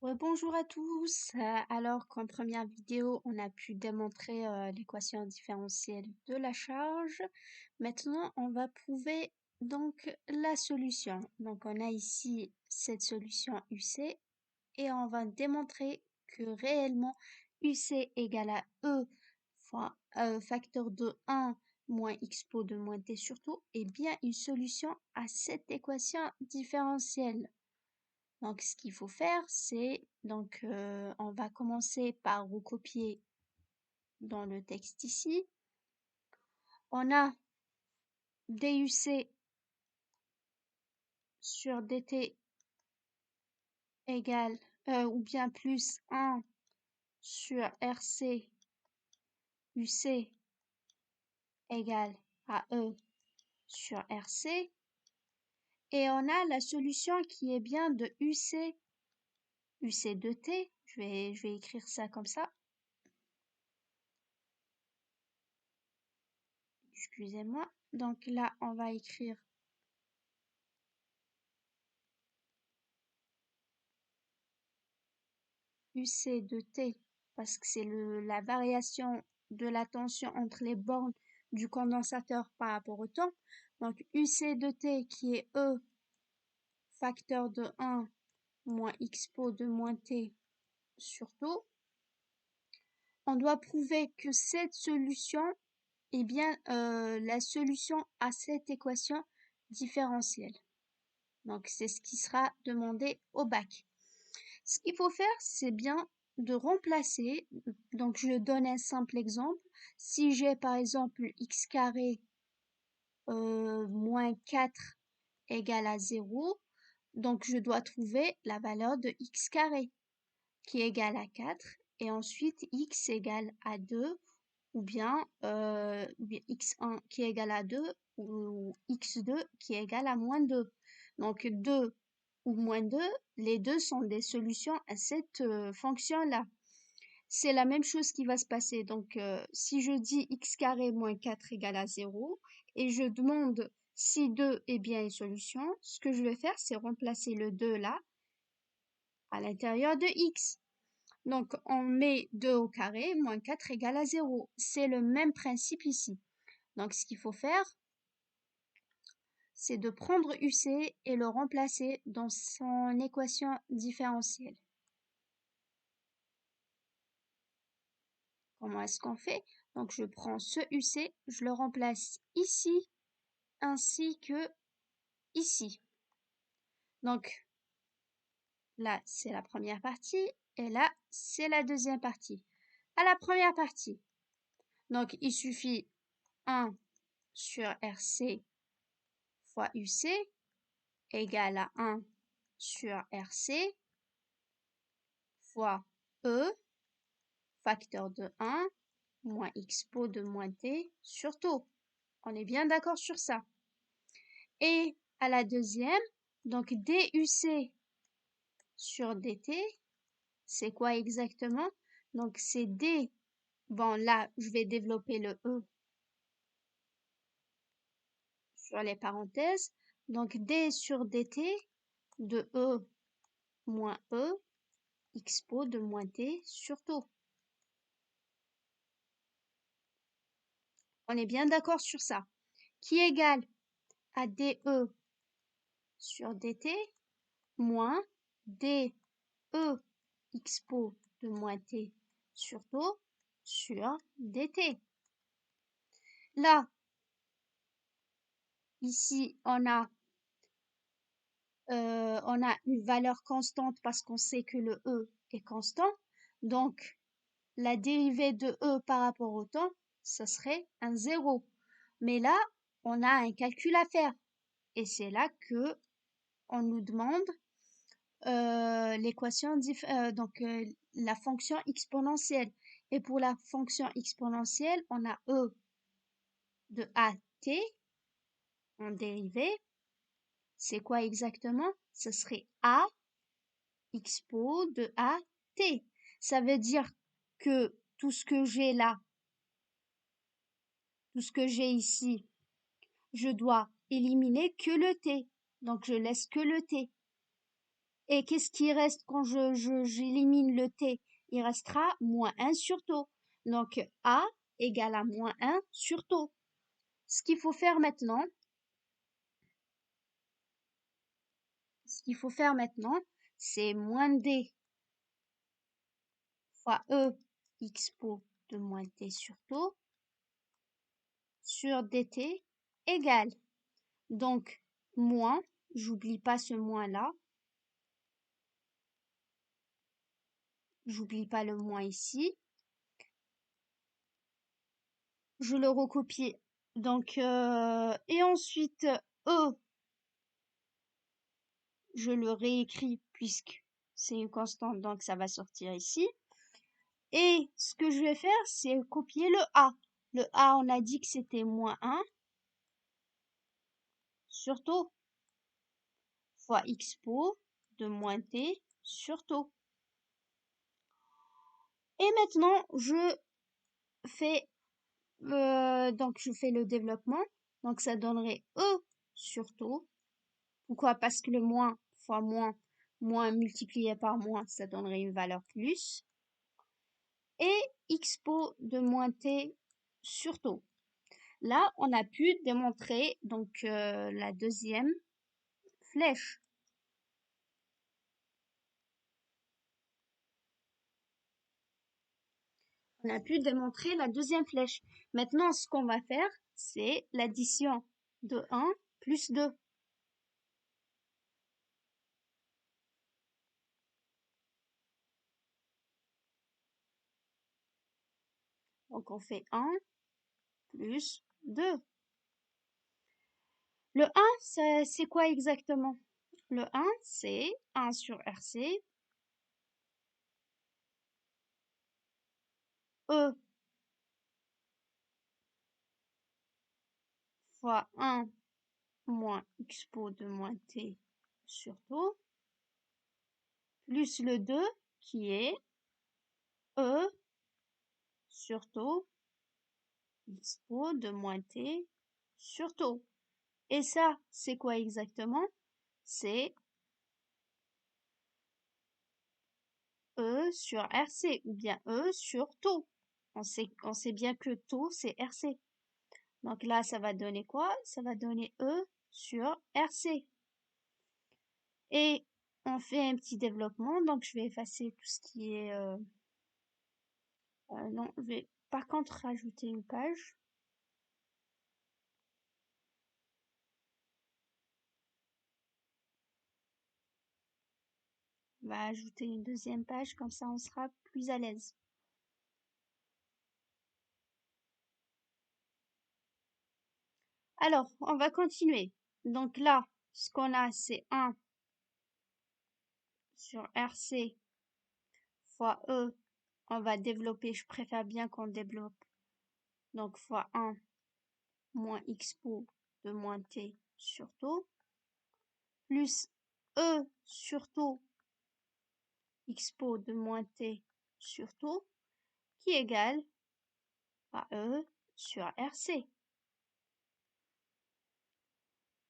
Ouais, bonjour à tous. Alors qu'en première vidéo, on a pu démontrer l'équation différentielle de la charge. Maintenant, on va prouver donc la solution. Donc, on a ici cette solution UC et on va démontrer que réellement UC égale à E fois facteur de 1 moins x pot de moins t sur tout est bien une solution à cette équation différentielle. Donc, ce qu'il faut faire, c'est on va commencer par recopier dans le texte ici. On a DUC sur DT égale ou bien plus 1 sur RC UC égale à E sur RC. Et on a la solution qui est bien de UC de T. Je vais écrire ça comme ça. Excusez-moi. Donc là, on va écrire UC de T parce que c'est la variation de la tension entre les bornes du condensateur par rapport au temps. Donc UC de T qui est E facteur de 1 moins x pot de moins T sur taux. On doit prouver que cette solution est bien la solution à cette équation différentielle. Donc c'est ce qui sera demandé au bac. Ce qu'il faut faire, c'est bien de remplacer. Donc, je donne un simple exemple. Si j'ai par exemple x carré moins 4 égale à 0, donc je dois trouver la valeur de x carré qui est égale à 4 et ensuite x égale à 2 ou bien x1 qui est égal à 2 ou x2 qui est égal à moins 2. Donc 2 ou moins 2, les deux sont des solutions à cette fonction-là. C'est la même chose qui va se passer. Donc si je dis x carré moins 4 égale à 0 et je demande si 2 est bien une solution, ce que je vais faire, c'est remplacer le 2 là à l'intérieur de x. Donc, on met 2 au carré, moins 4 égale à 0. C'est le même principe ici. Donc, ce qu'il faut faire, c'est de prendre UC et le remplacer dans son équation différentielle. Comment est-ce qu'on fait? Donc, je prends ce UC, je le remplace ici, ainsi que ici. Donc, là, c'est la première partie, et là, c'est la deuxième partie. À la première partie, donc, il suffit 1 sur RC fois UC égale à 1 sur RC fois E, facteur de 1, moins x pot de moins t sur taux. On est bien d'accord sur ça. Et à la deuxième, donc DUC sur DT, c'est quoi exactement? Donc c'est D, bon là je vais développer le E sur les parenthèses, donc D sur DT de E moins E, x pot de moins t sur taux. On est bien d'accord sur ça. Qui est égal à DE sur DT moins DE x pot de moins t sur taux sur DT. Là, ici, on a une valeur constante parce qu'on sait que le E est constant. Donc, la dérivée de E par rapport au temps, ce serait un 0. Mais là, on a un calcul à faire. Et c'est là que on nous demande l'équation, la fonction exponentielle. Et pour la fonction exponentielle, on a E de AT en dérivée. C'est quoi exactement? Ce serait A expo de AT. Ça veut dire que tout ce que j'ai là, tout ce que j'ai ici, je dois éliminer que le T. Donc je laisse que le T. Et qu'est-ce qui reste quand j'élimine le t? Il restera moins 1 sur taux. Donc a égale à moins 1 sur taux. Ce qu'il faut faire maintenant, c'est moins d fois e expo de moins t sur taux sur dt égale. Donc, moins, j'oublie pas ce moins là, j'oublie pas le moins ici, je le recopie. Donc, et ensuite, e, je le réécris puisque c'est une constante, donc ça va sortir ici. Et ce que je vais faire, c'est copier le a. Le a, on a dit que c'était moins 1 sur taux fois expo de moins t sur taux. Et maintenant, je fais le développement. Donc ça donnerait e sur taux. Pourquoi? Parce que le moins fois moins multiplié par moins, ça donnerait une valeur plus. Et expo de moins t sur taux. Là, on a pu démontrer donc la deuxième flèche. On a pu démontrer la deuxième flèche. Maintenant, ce qu'on va faire, c'est l'addition de 1 plus 2. Donc, on fait 1 plus 2. Le 1, c'est quoi exactement? Le 1, c'est 1 sur RC, E fois 1 moins expo de moins t sur taux, plus le 2 qui est E sur taux, expo de moins t sur taux. Et ça, c'est quoi exactement? C'est E sur RC ou bien E sur taux. On sait bien que taux, c'est RC. Donc là, ça va donner quoi? Ça va donner E sur RC. Et on fait un petit développement. Donc je vais effacer tout ce qui est... non, je vais par contre rajouter une page. On va ajouter une deuxième page, comme ça on sera plus à l'aise. Alors, on va continuer. Donc là, ce qu'on a, c'est 1 sur RC fois E. On va développer, je préfère bien qu'on développe. Donc fois 1 moins expo de moins t sur taux, plus E sur taux expo de moins t sur taux, qui égale à E sur RC.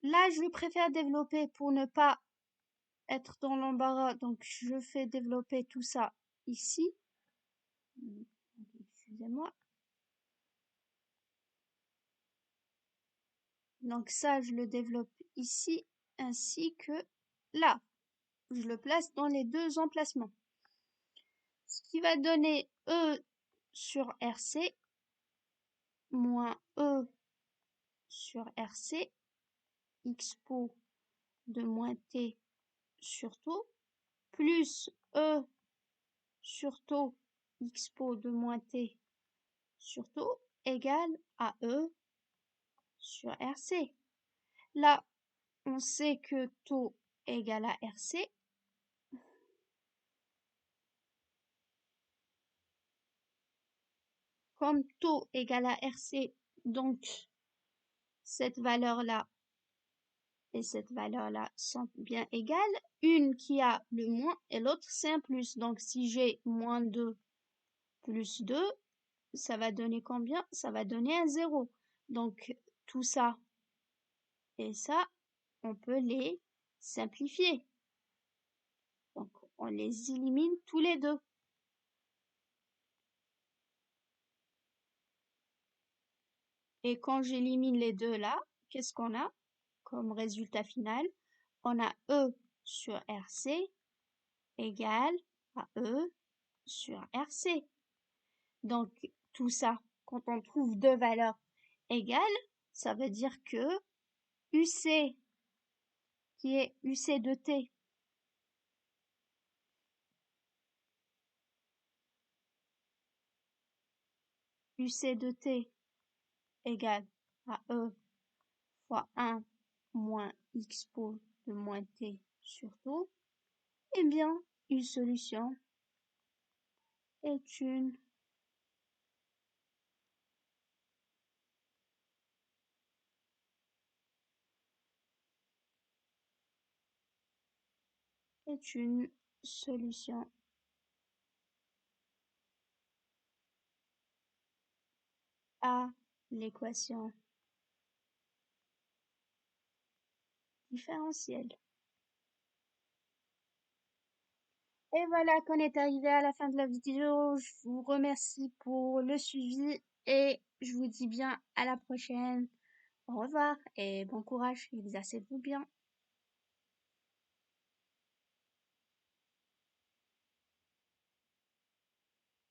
Là, je préfère développer pour ne pas être dans l'embarras, donc je fais développer tout ça ici. Excusez-moi. Donc ça, je le développe ici, ainsi que là. Je le place dans les deux emplacements. Ce qui va donner E sur RC moins E sur RC, expo de moins T sur taux, plus E sur taux, expo de moins T sur taux, égale à E sur RC. Là, on sait que taux égale à RC. Comme taux égale à RC, donc cette valeur-là et cette valeur-là sont bien égales. Une qui a le moins et l'autre c'est un plus. Donc si j'ai moins 2 plus 2, ça va donner combien? Ça va donner un 0. Donc tout ça et ça, on peut les simplifier. on les élimine tous les deux. Et quand j'élimine les deux là, qu'est-ce qu'on a comme résultat final? On a E sur RC égale à E sur RC. Donc, tout ça, quand on trouve deux valeurs égales, ça veut dire que UC, qui est UC de T, UC de T égale à E fois 1 moins X pot de moins T sur tout, eh bien, une solution est une solution à l'équation différentielle. Et voilà qu'on est arrivé à la fin de la vidéo. Je vous remercie pour le suivi et je vous dis bien à la prochaine. Au revoir et bon courage, exercez-vous bien.